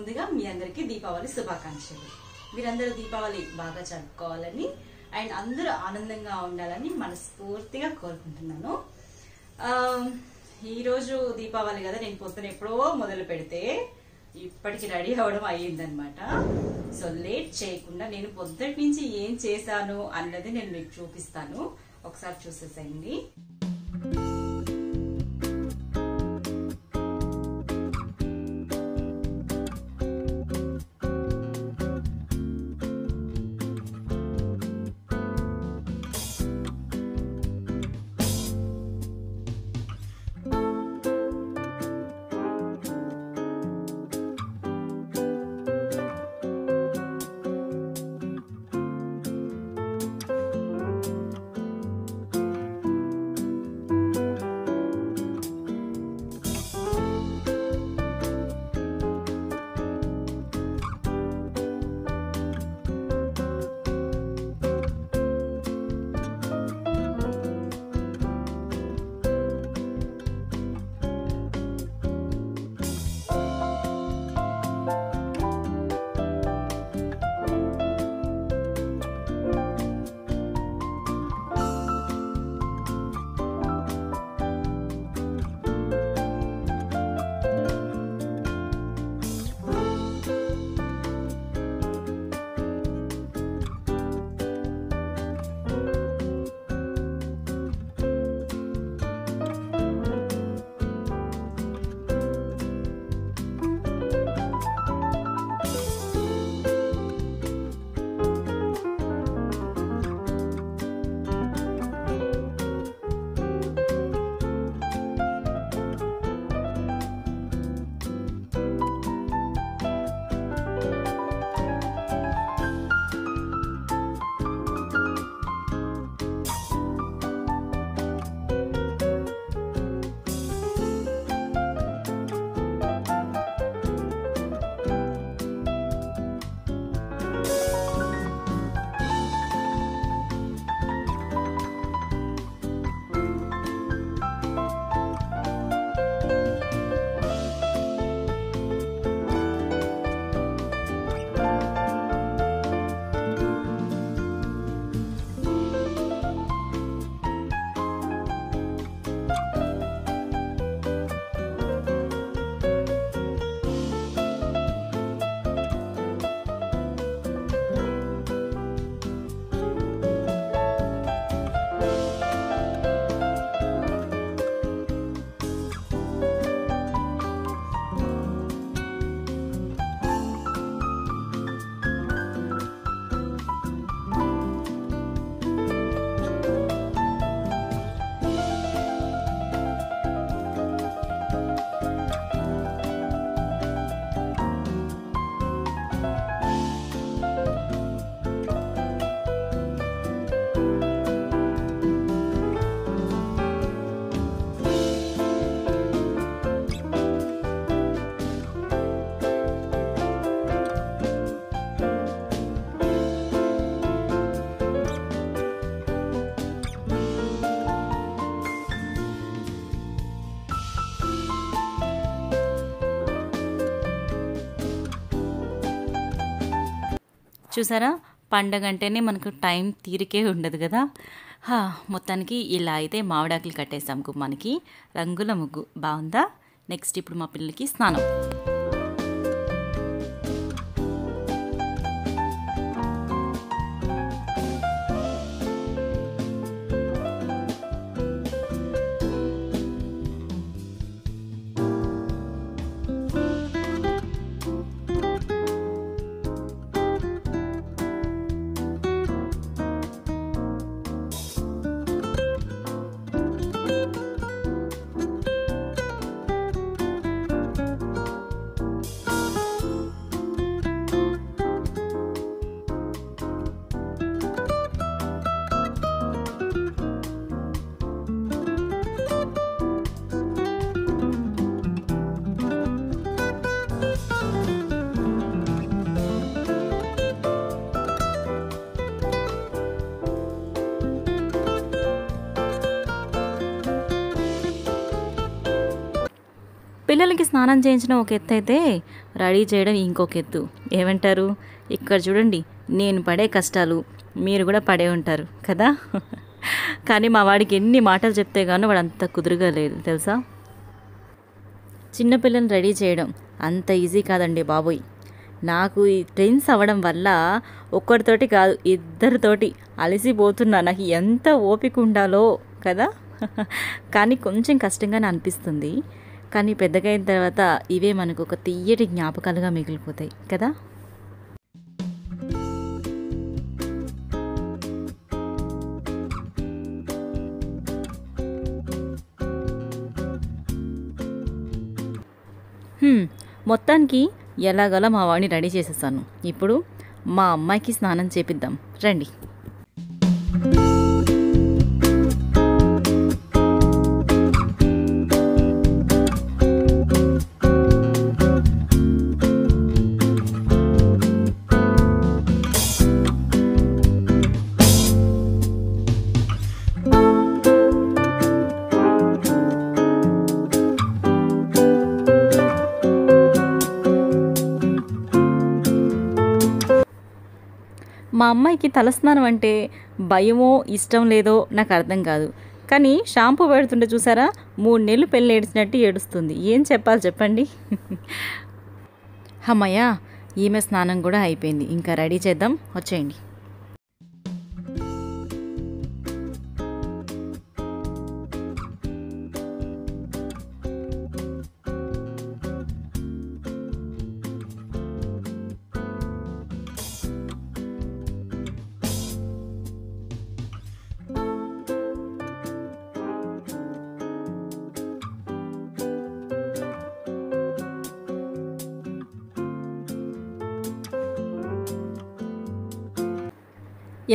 ముందుగా మీ అందరికీ దీపావళి శుభాకాంక్షలు. మీరందరూ దీపావళి బాగా జరుపుకోవాలని అండ్ అందరూ ఆనందంగా ఉండాలని మనస్ఫూర్తిగా కోరుకుంటున్నాను. ఈరోజు దీపావళి కదా, నేను పొద్దున ఎప్పుడో మొదలు పెడితే ఇప్పటికి రెడీ అవ్వడం అయ్యిందనమాట. సో లేట్ చేయకుండా నేను పొద్దుటి నుంచి ఏం చేశాను అన్నది నేను మీకు చూపిస్తాను, ఒకసారి చూసేసేయండి. చూసారా, పండగ అంటేనే మనకు టైం తీరికే ఉండదు కదా. మొత్తానికి ఇలా అయితే మామిడాకులు కట్టేసాం గుమ్మానికి. రంగుల ముగ్గు బాగుందా. నెక్స్ట్ ఇప్పుడు మా పిల్లలకి స్నానం. పిల్లలకి స్నానం చేయించడం ఒక ఎత్తు అయితే రెడీ చేయడం ఇంకొక ఎత్తు. ఏమంటారు? ఇక్కడ చూడండి, నేను పడే కష్టాలు మీరు కూడా పడే ఉంటారు కదా. కానీ మా వాడికి ఎన్ని మాటలు చెప్తే కానీ వాడు అంత కుదురుగా లేదు తెలుసా. చిన్నపిల్లల్ని రెడీ చేయడం అంత ఈజీ కాదండి బాబోయ్. నాకు ఈ ట్విన్స్ అవ్వడం వల్ల ఒక్కరితోటి కాదు, ఇద్దరితోటి అలసిపోతున్నా. నాకు ఎంత ఓపిక ఉండాలో కదా. కానీ కొంచెం కష్టంగానే అనిపిస్తుంది. కానీ పెద్దగా అయిన తర్వాత ఇవే మనకు ఒక తీయటి జ్ఞాపకాలుగా మిగిలిపోతాయి కదా. మొత్తానికి ఎలాగలా మా వాడిని రెడీ చేసేసాను. ఇప్పుడు మా అమ్మాయికి స్నానం చేపిద్దాం రండి. మా అమ్మాయికి తలస్నానం అంటే భయమో ఇష్టం లేదో నాకు అర్థం కాదు. కానీ షాంపూ పెడుతుంటే చూసారా, 3 నెలలు పెళ్ళి ఏడ్చినట్టు ఏడుస్తుంది. ఏం చెప్పాలి చెప్పండి. అమ్మయ్య, ఈమె స్నానం కూడా అయిపోయింది. ఇంకా రెడీ చేద్దాం, వచ్చేయండి.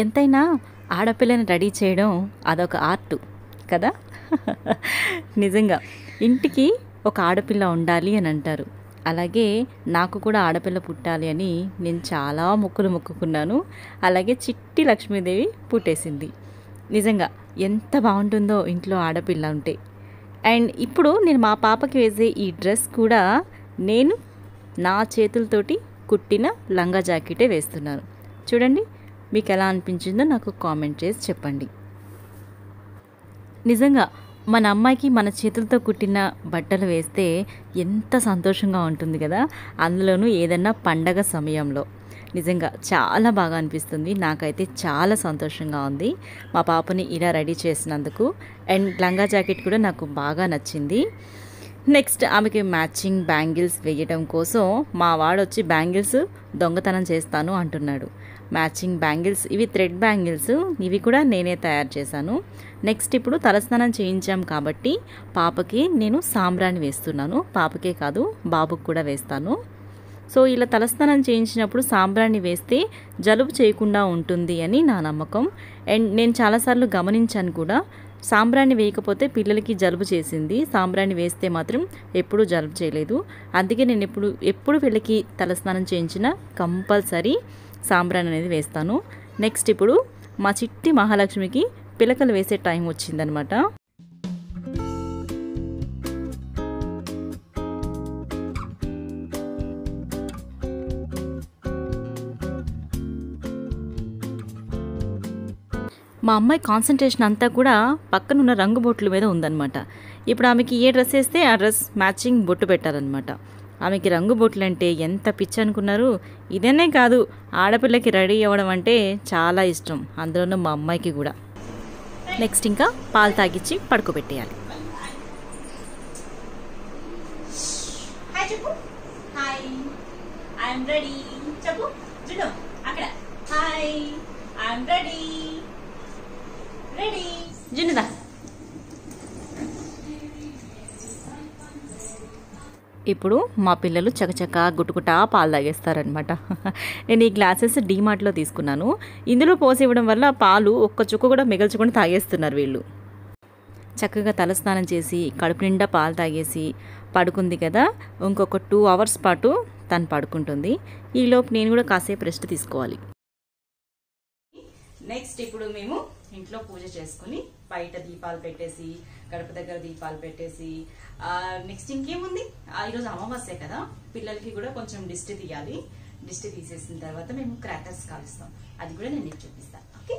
ఎంతైనా ఆడపిల్లని రెడీ చేయడం అదొక ఆర్ట్ కదా. నిజంగా ఇంటికి ఒక ఆడపిల్ల ఉండాలి అని అంటారు. అలాగే నాకు కూడా ఆడపిల్ల పుట్టాలి అని నేను చాలా మొక్కులు మొక్కుకున్నాను. అలాగే చిట్టి లక్ష్మీదేవి పుట్టేసింది. నిజంగా ఎంత బాగుంటుందో ఇంట్లో ఆడపిల్ల ఉంటే. అండ్ ఇప్పుడు నేను మా పాపకి వేసే ఈ డ్రెస్ కూడా నేను నా చేతులతోటి కుట్టిన లంగా జాకెటే వేస్తున్నాను. చూడండి, మీకు ఎలా అనిపించిందో నాకు కామెంట్ చేసి చెప్పండి. నిజంగా మన అమ్మాయికి మన చేతులతో కుట్టిన బట్టలు వేస్తే ఎంత సంతోషంగా ఉంటుంది కదా. అందులోనూ ఏదన్నా పండగ సమయంలో నిజంగా చాలా బాగా అనిపిస్తుంది. నాకైతే చాలా సంతోషంగా ఉంది మా పాపని ఇలా రెడీ చేసినందుకు. అండ్ లంగా జాకెట్ కూడా నాకు బాగా నచ్చింది. నెక్స్ట్ ఆమెకి మ్యాచింగ్ బ్యాంగిల్స్ వేయడం కోసం మా వాడు వచ్చి బ్యాంగిల్స్ దొంగతనం చేస్తాను అంటున్నాడు. మ్యాచింగ్ బ్యాంగిల్స్, ఇవి థ్రెడ్ బ్యాంగిల్స్, ఇవి కూడా నేనే తయారు చేశాను. నెక్స్ట్ ఇప్పుడు తలస్నానం చేయించాం కాబట్టి పాపకి నేను సాంబ్రాణి వేస్తున్నాను. పాపకే కాదు బాబుకి కూడా వేస్తాను. సో ఇలా తలస్నానం చేయించినప్పుడు సాంబ్రాణి వేస్తే జలుబు చేయకుండా ఉంటుంది అని నా నమ్మకం. అండ్ నేను చాలాసార్లు గమనించాను కూడా, సాంబ్రాణి వేయకపోతే పిల్లలకి జలుబు చేసింది, సాంబ్రాణి వేస్తే మాత్రం ఎప్పుడూ జలుబు చేయలేదు. అందుకే నేను ఎప్పుడు వీళ్ళకి తలస్నానం చేయించినా కంపల్సరీ సాంబ్రాణి అనేది వేస్తాను. నెక్స్ట్ ఇప్పుడు మా చిట్టి మహాలక్ష్మికి పిలకలు వేసే టైం వచ్చిందనమాట. మా అమ్మాయి కాన్సన్ట్రేషన్ అంతా కూడా పక్కనున్న రంగు బొట్ల మీద ఉందన్నమాట. ఇప్పుడు ఆమెకి ఏ డ్రెస్ వేస్తే ఆ డ్రెస్ మ్యాచింగ్ బొట్టు పెట్టాలన్నమాట. ఆమెకి రంగు బొట్లు అంటే ఎంత పిచ్చి అనుకున్నారు. ఇదనే కాదు, ఆడపిల్లకి రెడీ అవ్వడం అంటే చాలా ఇష్టం, అందులోనూ మా అమ్మాయికి కూడా. నెక్స్ట్ ఇంకా పాలు తాగిచ్చి పడుకోబెట్టేయాలి. జున్నుదా ఇప్పుడు మా పిల్లలు చకచకా గుట్టుకుటా పాలు తాగేస్తారనమాట. నేను ఈ గ్లాసెస్ డీమార్ట్లో తీసుకున్నాను. ఇందులో పోసి ఇవ్వడం వల్ల పాలు ఒక్క చుక్క కూడా మిగల్చకుండా తాగేస్తున్నారు వీళ్ళు. చక్కగా తలస్నానం చేసి కడుపు నిండా పాలు తాగేసి పడుకుంది కదా. ఇంకొక 2 అవర్స్ పాటు తను పడుకుంటుంది. ఈలోపు నేను కూడా కాసేపు రెస్ట్ తీసుకోవాలి. నెక్స్ట్ ఇప్పుడు మేము ఇంట్లో పూజ చేసుకుని బయట దీపాలు పెట్టేసి గడప దగ్గర దీపాలు పెట్టేసి నెక్స్ట్ ఇంకేముంది, ఈరోజు అమావాస్య కదా, పిల్లలకి కూడా కొంచెం దిష్టి తీయాలి. దిష్టి తీసేసిన తర్వాత మేము క్రాకర్స్ కాలుస్తాం, అది కూడా నేను మీకు చూపిస్తాను. ఓకే,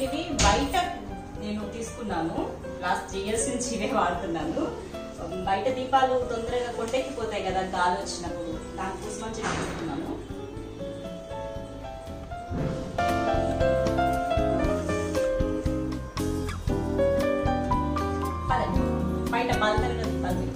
ఇవి బయట నేను తీసుకున్నాను, లాస్ట్ 3 years నుంచి ఇవే వాడుతున్నాను. బయట దీపాలు తొందరగా కొండెక్కిపోతాయి కదా గాలి వచ్చినప్పుడు, దానికోసం అని తీసుకున్నాను. బయట బాల్కనీలో దీపాలు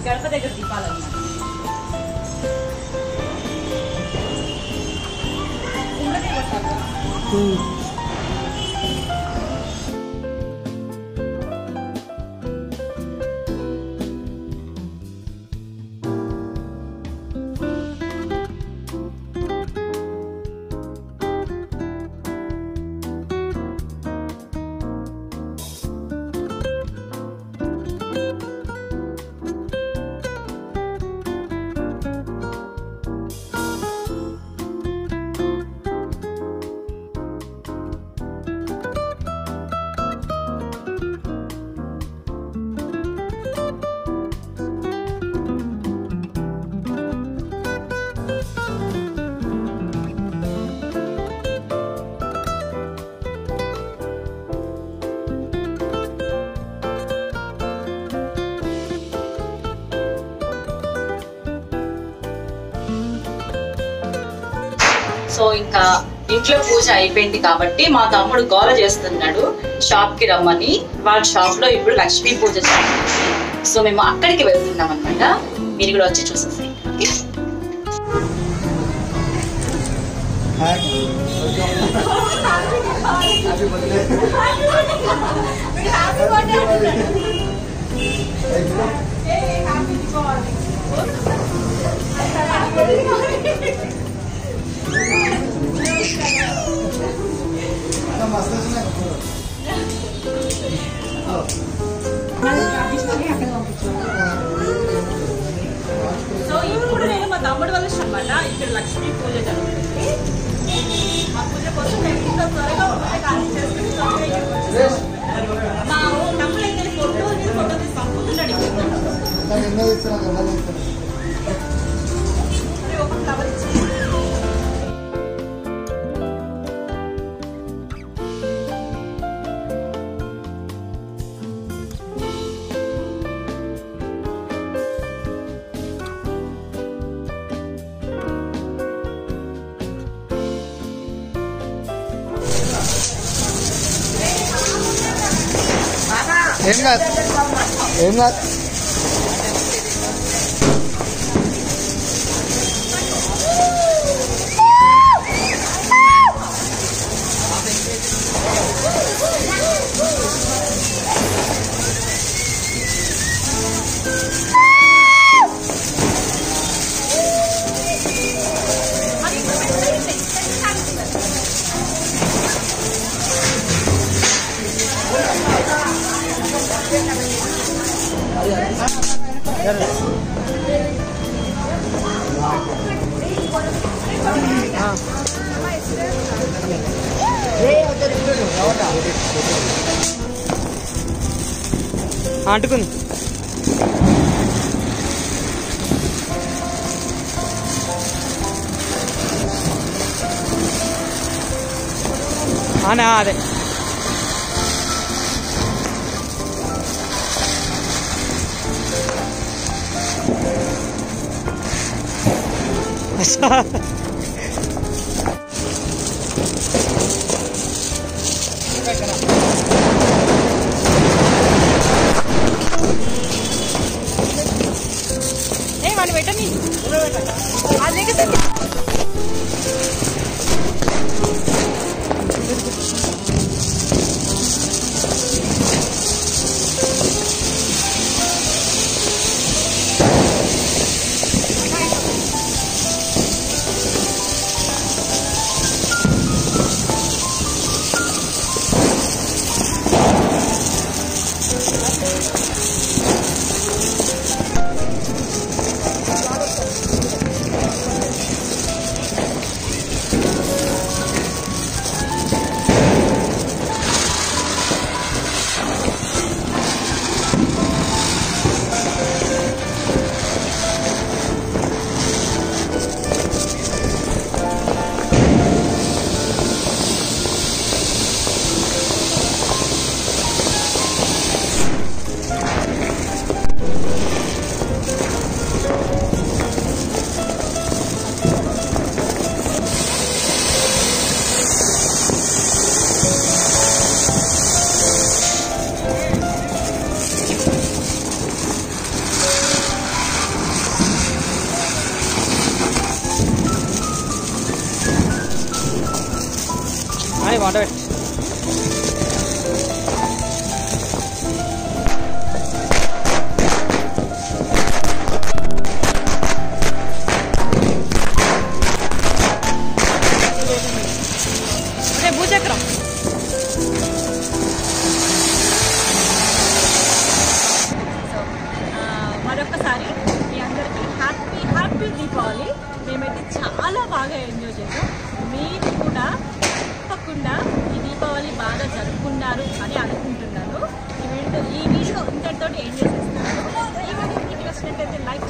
గడప దగ్గర దీపాలన్నమాట. సో ఇంకా ఇంట్లో పూజ అయిపోయింది కాబట్టి మా తమ్ముడు గోల చేస్తున్నాడు షాప్ కి రమ్మని. వాళ్ళ షాప్ లో ఇప్పుడు లక్ష్మీ పూజ చేస్తుంది. సో మేము అక్కడికి వెళ్తున్నాం అన్నమాట. మీరు కూడా వచ్చి చూసేసి. సో ఇప్పుడు నేను మా తమ్ముడు వల్ల అన్నమాట ఇక్కడ లక్ష్మీ పూజ జరుగుతుంది. ఆ పూజ కోసం నేను ఇంకా త్వరగా పూజ ఖాళీ చేసుకుని త్వరగా ఇక్కడికి వచ్చేసాను. మా తమ్ముడు అయితే ఫోటో తీసి పంపుతున్నాడు. ఒక ఫ్లవర్ ఇచ్చి ఏం కాదు ఏం కాదు అంటుకుంది అదే ఏమని పెట్టని అదే వాటర్ భూచక్రం మరొకసారి మీ అందరికీ హ్యాపీ హ్యాపీ దీపావళి. మేమైతే చాలా బాగా ఎంజాయ్ చేసాం. మీరు కూడా తప్పకుండా ఈ దీపావళి బాగా జరుపుకున్నారు అని అనుకుంటున్నాను. ఈ వీడియో ఇంతటితో ఎండ్ చేసేస్తున్నాను. ఈ వీడియో మీకు నచ్చినట్లయితే లైక్